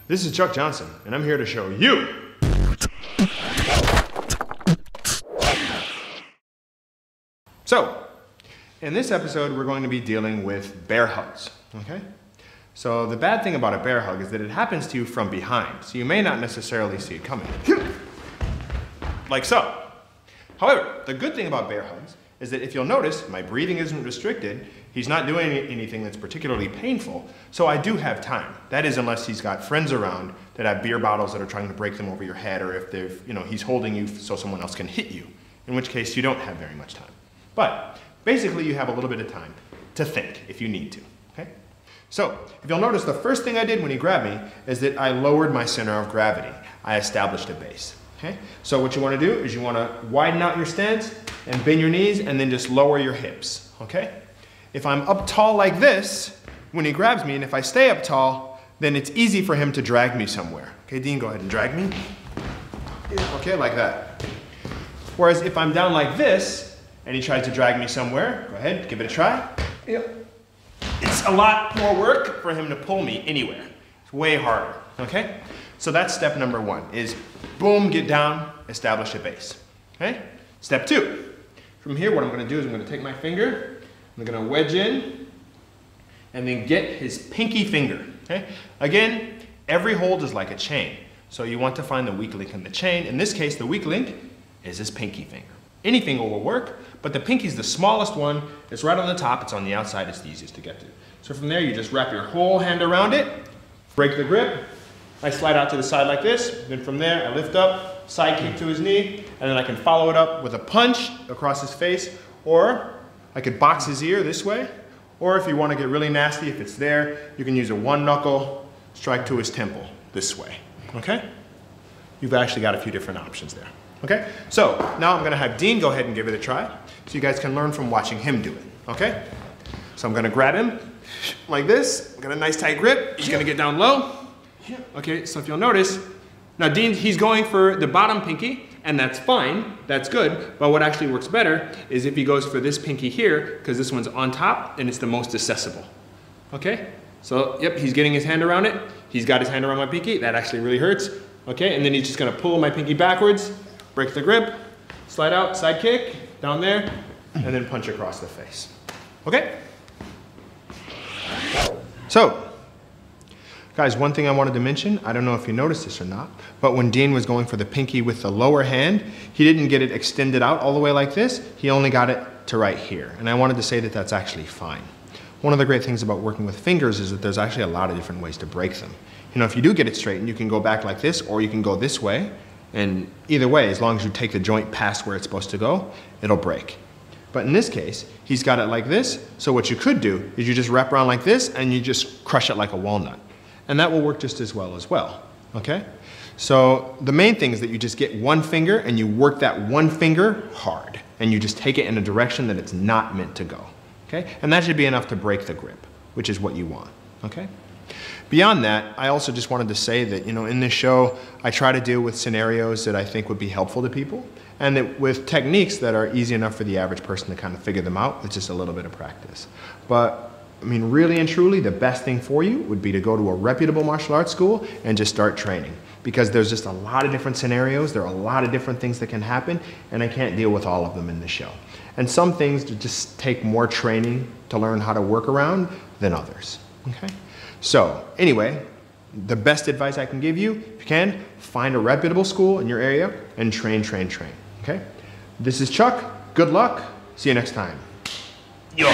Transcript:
This is Chuck Johnson, and I'm here to show you. So, in this episode, we're going to be dealing with bear hugs, okay? So the bad thing about a bear hug is that it happens to you from behind, so you may not necessarily see it coming. Like so. However, the good thing about bear hugs is that if you'll notice, my breathing isn't restricted, he's not doing anything that's particularly painful, so I do have time. That is, unless he's got friends around that have beer bottles that are trying to break them over your head, or if he's holding you so someone else can hit you, in which case you don't have very much time. But basically you have a little bit of time to think if you need to, okay? So, if you'll notice, the first thing I did when he grabbed me is that I lowered my center of gravity. I established a base, okay? So what you want to do is you want to widen out your stance and bend your knees and then just lower your hips, okay? If I'm up tall like this, when he grabs me, and if I stay up tall, then it's easy for him to drag me somewhere. Okay, Dean, go ahead and drag me. Okay, like that. Whereas if I'm down like this, and he tries to drag me somewhere, go ahead, give it a try. Yep. It's a lot more work for him to pull me anywhere. It's way harder, okay? So that's step number one, is boom, get down, establish a base, okay? Step two, from here what I'm gonna do is I'm gonna take my finger, I'm gonna wedge in, and then get his pinky finger, okay? Again, every hold is like a chain, so you want to find the weak link in the chain. In this case, the weak link is his pinky finger. Any finger will work, but the pinky's the smallest one. It's right on the top, it's on the outside, it's the easiest to get to. So from there, you just wrap your whole hand around it, break the grip, I slide out to the side like this, then from there, I lift up, side kick to his knee, and then I can follow it up with a punch across his face, or I could box his ear this way, or if you want to get really nasty, if it's there, you can use a one knuckle strike to his temple this way, okay? You've actually got a few different options there. Okay, so now I'm gonna have Dean go ahead and give it a try so you guys can learn from watching him do it, okay? So I'm gonna grab him like this, got a nice tight grip, he's gonna get down low. Okay, so if you'll notice, now Dean, he's going for the bottom pinky, and that's fine, that's good, but what actually works better is if he goes for this pinky here, because this one's on top and it's the most accessible, okay? So, yep, he's getting his hand around it, he's got his hand around my pinky, that actually really hurts, okay? And then he's just gonna pull my pinky backwards, break the grip, slide out, side kick, down there, and then punch across the face. Okay? So, guys, one thing I wanted to mention, I don't know if you noticed this or not, but when Dean was going for the pinky with the lower hand, he didn't get it extended out all the way like this, he only got it to right here. And I wanted to say that that's actually fine. One of the great things about working with fingers is that there's actually a lot of different ways to break them. You know, if you do get it straightened, you can go back like this, or you can go this way, and either way, as long as you take the joint past where it's supposed to go, it'll break. But in this case, he's got it like this, so what you could do is you just wrap around like this and you just crush it like a walnut. And that will work just as well, okay? So the main thing is that you just get one finger and you work that one finger hard, and you just take it in a direction that it's not meant to go, okay? And that should be enough to break the grip, which is what you want, okay? Beyond that, I also just wanted to say that, you know, in this show, I try to deal with scenarios that I think would be helpful to people, and that with techniques that are easy enough for the average person to kind of figure them out. It's just a little bit of practice. But, I mean, really and truly, the best thing for you would be to go to a reputable martial arts school and just start training. Because there's just a lot of different scenarios, there are a lot of different things that can happen, and I can't deal with all of them in this show. And some things just take more training to learn how to work around than others, okay? So, anyway, the best advice I can give you, if you can, find a reputable school in your area and train, okay? This is Chuck, good luck, see you next time. Yo.